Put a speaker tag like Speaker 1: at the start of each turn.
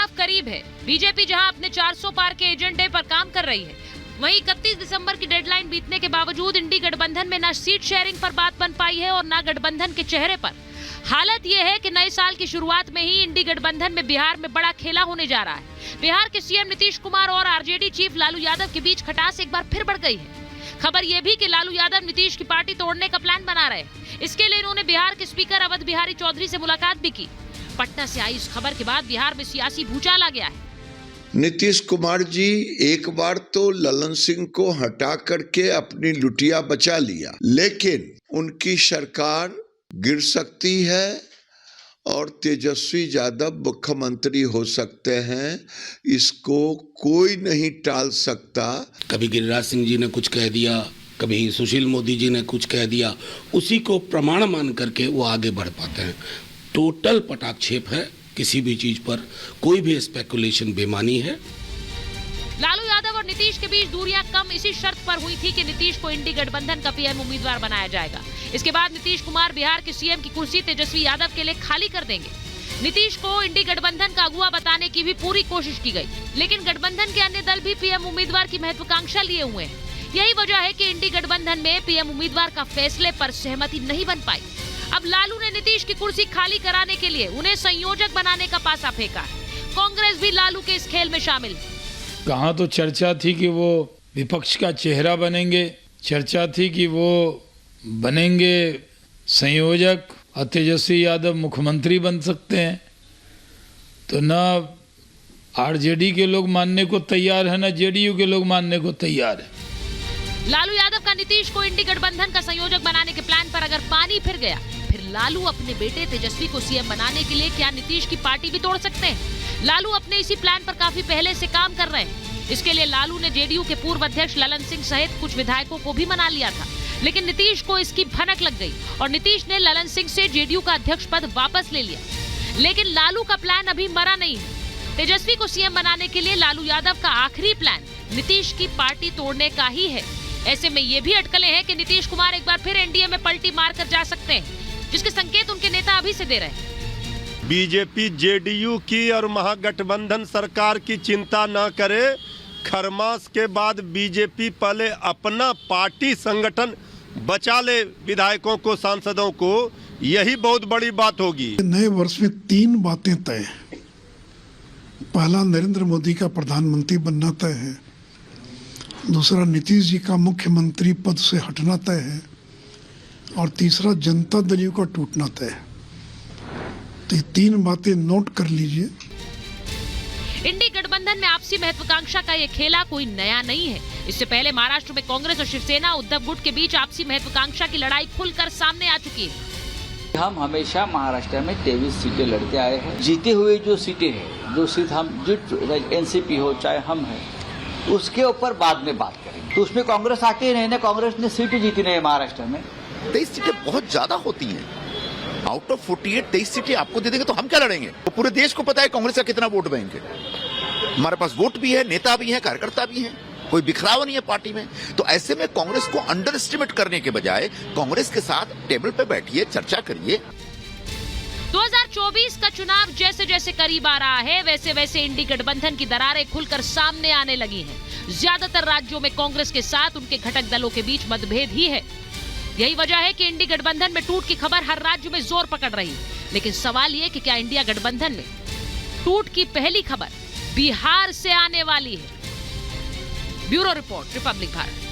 Speaker 1: चुनाव करीब है। बीजेपी जहां अपने 400 पार के एजेंडे पर काम कर रही है, वहीं 31 दिसंबर की डेडलाइन बीतने के बावजूद इंडी गठबंधन में न सीट शेयरिंग पर बात बन पाई है और न गठबंधन के चेहरे पर। हालत यह है कि नए साल की शुरुआत में ही इंडी गठबंधन में बिहार में बड़ा खेला होने जा रहा है। बिहार के सीएम नीतीश कुमार और आरजेडी चीफ लालू यादव के बीच खटास एक बार फिर बढ़ गई है। खबर यह भी कि लालू यादव नीतीश की पार्टी तोड़ने का प्लान बना रहे हैं। इसके लिए उन्होंने बिहार के स्पीकर अवध बिहारी चौधरी से मुलाकात भी की। पटना से आई इस खबर के बाद बिहार में सियासी भूचाल आ गया है।
Speaker 2: नीतीश कुमार जी एक बार तो ललन सिंह को हटा करके अपनी लुटिया बचा लिया, लेकिन उनकी सरकार गिर सकती है और तेजस्वी यादव मुख्यमंत्री हो सकते हैं। इसको कोई नहीं टाल सकता।
Speaker 3: कभी गिरिराज सिंह जी ने कुछ कह दिया, कभी सुशील मोदी जी ने कुछ कह दिया, उसी को प्रमाण मान करके वो आगे बढ़ पाते हैं। टोटल पटाक्षेप है, किसी भी चीज पर कोई भी स्पेकुलेशन बेमानी है।
Speaker 1: लालू यादव और नीतीश के बीच दूरियां कम इसी शर्त पर हुई थी कि नीतीश को इंडी गठबंधन का पीएम उम्मीदवार बनाया जाएगा। इसके बाद नीतीश कुमार बिहार के सीएम की कुर्सी तेजस्वी यादव के लिए खाली कर देंगे। नीतीश को इंडी गठबंधन का अगुवा बताने की भी पूरी कोशिश की गई, लेकिन गठबंधन के अन्य दल भी पीएम उम्मीदवार की महत्वाकांक्षा लिए हुए हैं। यही वजह है कि इंडी गठबंधन में पीएम उम्मीदवार का फैसले पर सहमति नहीं बन पाई। अब लालू ने नीतीश की कुर्सी खाली कराने के लिए उन्हें संयोजक बनाने का पासा फेंका है। कांग्रेस भी लालू के इस खेल में शामिल।
Speaker 4: कहाँ तो चर्चा थी कि वो विपक्ष का चेहरा बनेंगे, चर्चा थी कि वो बनेंगे संयोजक और तेजस्वी यादव मुख्यमंत्री बन सकते हैं। तो न आरजेडी के लोग मानने को तैयार है, न जेडीयू के लोग मानने को तैयार है।
Speaker 1: लालू यादव का नीतीश को इंडी गठबंधन का संयोजक बनाने के प्लान पर अगर पानी फिर गया, फिर लालू अपने बेटे तेजस्वी को सीएम बनाने के लिए क्या नीतीश की पार्टी भी तोड़ सकते हैं? लालू अपने इसी प्लान पर काफी पहले से काम कर रहे हैं। इसके लिए लालू ने जेडीयू के पूर्व अध्यक्ष ललन सिंह सहित कुछ विधायकों को भी मना लिया था, लेकिन नीतीश को इसकी भनक लग गई और नीतीश ने ललन सिंह से जेडीयू का अध्यक्ष पद वापस ले लिया। लेकिन लालू का प्लान अभी मरा नहीं है। तेजस्वी को सीएम बनाने के लिए लालू यादव का आखिरी प्लान नीतीश की पार्टी तोड़ने का ही है। ऐसे में ये भी अटकलें हैं कि नीतीश कुमार एक बार फिर एनडीए में पलटी मार कर जा सकते हैं, जिसके संकेत उनके नेता अभी से दे रहे हैं।
Speaker 5: बीजेपी जेडीयू की और महागठबंधन सरकार की चिंता न करे। खरमास के बाद बीजेपी पहले अपना पार्टी संगठन बचा ले, विधायकों को, सांसदों को, यही बहुत बड़ी बात होगी।
Speaker 6: नए वर्ष में 3 बातें तय हैं। पहला, नरेंद्र मोदी का प्रधानमंत्री बनना तय है। दूसरा, नीतीश जी का मुख्यमंत्री पद से हटना तय है। और तीसरा, जनता दल का टूटना तय है। तो ये 3 बातें नोट कर लीजिए।
Speaker 1: इंडी गठबंधन में आपसी महत्वाकांक्षा का ये खेला कोई नया नहीं है। इससे पहले महाराष्ट्र में कांग्रेस और शिवसेना उद्धव गुट के बीच आपसी महत्वाकांक्षा की लड़ाई खुलकर सामने आ चुकी है।
Speaker 7: हम हमेशा महाराष्ट्र में 23 सीटें लड़ते आए हैं। जीते हुए जो सीटें हैं, जो सीट हम जीत, एनसीपी हो चाहे हम हैं, उसके ऊपर बाद में बात करेंगे। तो उसमें कांग्रेस आके ही नहीं ना, कांग्रेस ने सीटें जीती नहीं महाराष्ट्र में।
Speaker 8: 23 सीटें बहुत ज्यादा होती हैं। आउट ऑफ 48 23 सीटें आपको दे देंगे तो हम क्या लड़ेंगे? तो पूरे देश को पता है कांग्रेस का कितना वोट बैंक है। हमारे पास वोट भी है, नेता भी है, कार्यकर्ता भी है, कोई बिखराव नहीं है पार्टी में। तो ऐसे में कांग्रेस को अंडर एस्टिमेट करने के बजाय कांग्रेस के साथ टेबल पे बैठिए, चर्चा करिए।
Speaker 1: 2024 का चुनाव जैसे जैसे करीब आ रहा है, वैसे वैसे इंडी गठबंधन की दरारें खुलकर सामने आने लगी हैं। ज्यादातर राज्यों में कांग्रेस के साथ उनके घटक दलों के बीच मतभेद ही है। यही वजह है कि इंडी गठबंधन में टूट की खबर हर राज्य में जोर पकड़ रही है। लेकिन सवाल ये कि क्या इंडिया गठबंधन में टूट की पहली खबर बिहार से आने वाली है? Bureau report, Republic Bharat.